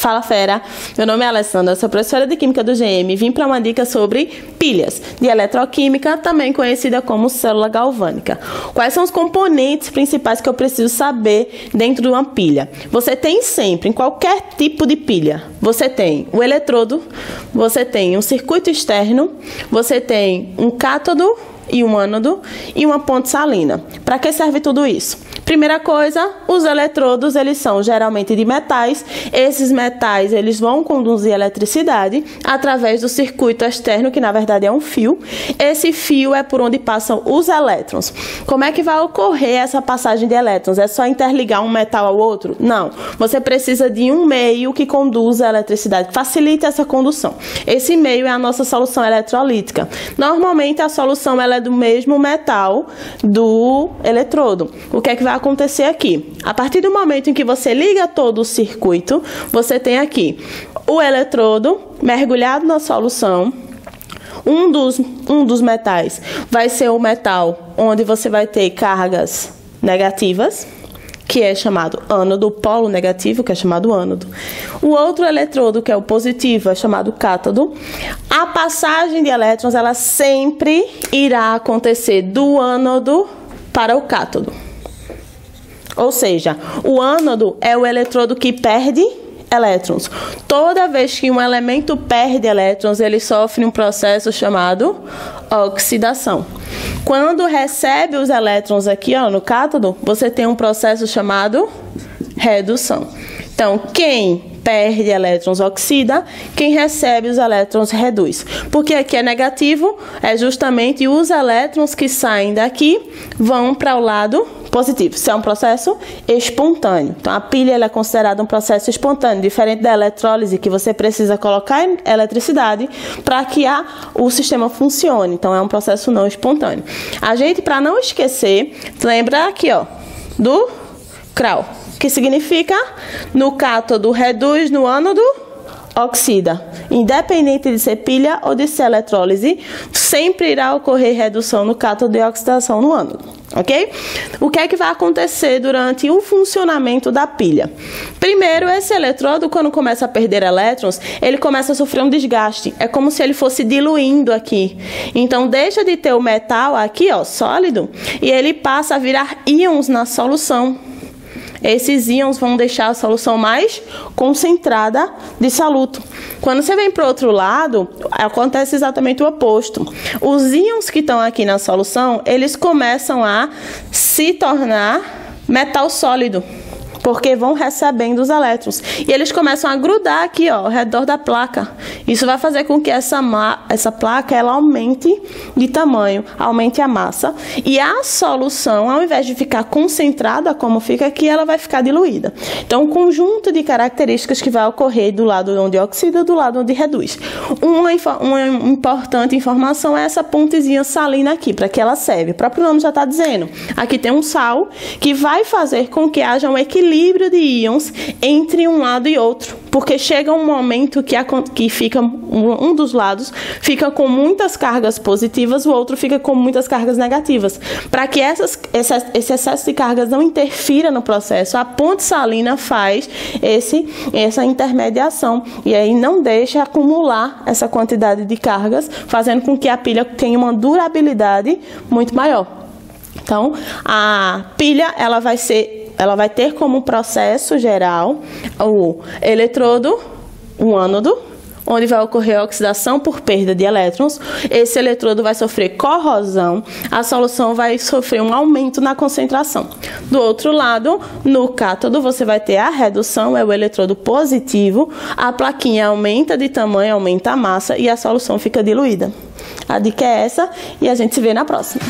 Fala fera, meu nome é Alessandra, sou professora de Química do GM e vim para uma dica sobre pilhas de eletroquímica, também conhecida como célula galvânica. Quais são os componentes principais que eu preciso saber dentro de uma pilha? Você tem sempre, em qualquer tipo de pilha, você tem o eletrodo, você tem um circuito externo, você tem um cátodo e um ânodo e uma ponte salina. Para que serve tudo isso? Primeira coisa, os eletrodos, eles são geralmente de metais. Esses metais, eles vão conduzir eletricidade através do circuito externo, que na verdade é um fio. Esse fio é por onde passam os elétrons. Como é que vai ocorrer essa passagem de elétrons? É só interligar um metal ao outro? Não. Você precisa de um meio que conduza a eletricidade, que facilite essa condução. Esse meio é a nossa solução eletrolítica. Normalmente a solução ela é do mesmo metal do eletrodo. O que é que vai acontecer aqui? A partir do momento em que você liga todo o circuito, você tem aqui o eletrodo mergulhado na solução. Um dos metais vai ser o metal onde você vai ter cargas negativas, que é chamado ânodo, o polo negativo, que é chamado ânodo. O outro eletrodo, que é o positivo, é chamado cátodo. A passagem de elétrons, ela sempre irá acontecer do ânodo para o cátodo. Ou seja, o ânodo é o eletrodo que perde elétrons. Toda vez que um elemento perde elétrons, ele sofre um processo chamado oxidação. Quando recebe os elétrons aqui, ó, no cátodo, você tem um processo chamado redução. Então, quem perde elétrons oxida, quem recebe os elétrons reduz. Porque aqui é negativo, é justamente os elétrons que saem daqui vão para o lado positivo. Isso é um processo espontâneo. Então, a pilha ela é considerada um processo espontâneo, diferente da eletrólise, que você precisa colocar eletricidade para que o sistema funcione. Então, é um processo não espontâneo. A gente, para não esquecer, lembra aqui, ó, do CRAL, que significa no cátodo reduz, no ânodo oxida. Independente de ser pilha ou de ser eletrólise, sempre irá ocorrer redução no cátodo e oxidação no ânodo, ok? O que é que vai acontecer durante o funcionamento da pilha? Primeiro, esse eletrodo, quando começa a perder elétrons, ele começa a sofrer um desgaste. É como se ele fosse diluindo aqui. Então, deixa de ter o metal aqui, ó, sólido, e ele passa a virar íons na solução. Esses íons vão deixar a solução mais concentrada de soluto. Quando você vem para o outro lado, acontece exatamente o oposto. Os íons que estão aqui na solução, eles começam a se tornar metal sólido, porque vão recebendo os elétrons. E eles começam a grudar aqui, ó, ao redor da placa. Isso vai fazer com que essa placa ela aumente de tamanho, aumente a massa. E a solução, ao invés de ficar concentrada, como fica aqui, ela vai ficar diluída. Então, um conjunto de características que vai ocorrer do lado onde oxida e do lado onde reduz. Uma importante informação é essa pontezinha salina aqui, para que ela serve. O próprio nome já está dizendo. Aqui tem um sal que vai fazer com que haja um equilíbrio de íons entre um lado e outro, porque chega um momento que fica um dos lados fica com muitas cargas positivas, o outro fica com muitas cargas negativas. Para que esse excesso de cargas não interfira no processo, a ponte salina faz essa intermediação e aí não deixa acumular essa quantidade de cargas, fazendo com que a pilha tenha uma durabilidade muito maior. Então, a pilha ela vai ter como processo geral o eletrodo, o ânodo, onde vai ocorrer a oxidação por perda de elétrons. Esse eletrodo vai sofrer corrosão, a solução vai sofrer um aumento na concentração. Do outro lado, no cátodo, você vai ter a redução, é o eletrodo positivo, a plaquinha aumenta de tamanho, aumenta a massa e a solução fica diluída. A dica é essa e a gente se vê na próxima.